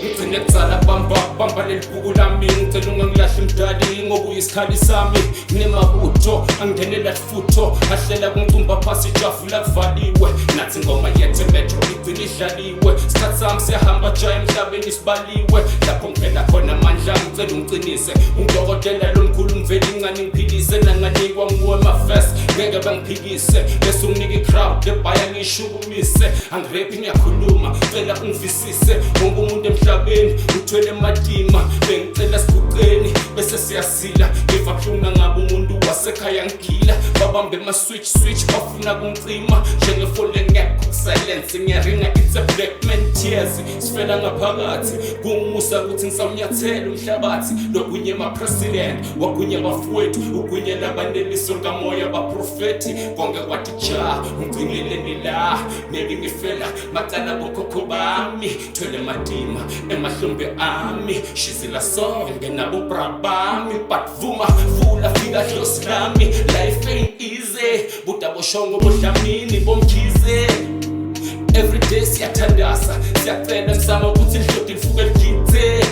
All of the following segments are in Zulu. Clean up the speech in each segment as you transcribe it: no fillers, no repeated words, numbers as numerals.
ngigcine kutsala bamba leli bhuku lami ngicela ungangilahli mdali ngoba uyisikhali sami nginemabutho angingenela futho ahlela kungcumba phasi ijafula kuvaliwe nathi ingoma yethu metro igcine idlaliwe isikhathi sami siyahamba jaya emhlabeni sibaliwe lapho ngivela khona amandla ngicela ungicinise ungidokotela lo mkhulu ngivela incane ngiphilise nanganikwa nguwe mafest ngeke bangiphikise bese unginike i-crowd lebhaya ngiyishukumise angirephi ngiyakhuluma cela ungivisise wonke umuntu emhlabeni uthwele matima bengicela siguceni bese siyasila ngiva buhlungu ngabe umuntu wasekhaya ngigila babambe ama-switch bafuna kungicima njengefole ngekho silence ngiyaringa it's a black man tears sifela ngaphakathi kungumusa ukuthi ngisamnyathela umhlabathi lokunye ma-president wakunye bafowethu ukunye labaneliso likamoya baprofethi konke kwathi ja ngigcineleni la maybe ngifela macala bokhokho bami thwele matima emahlombe ami shizila sonke nabo brabami but vuma fula fika hlosi lami life ain't easy buta boshongo bodlamini bomkhize everyday siyathandasa siyacela msama ukuthi lihlodi lifuke ligithe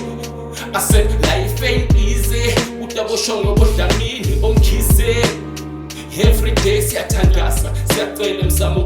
I said life ain't easy buta boshongo bodlamini bomkhize everyday siyathandasa siyacela msama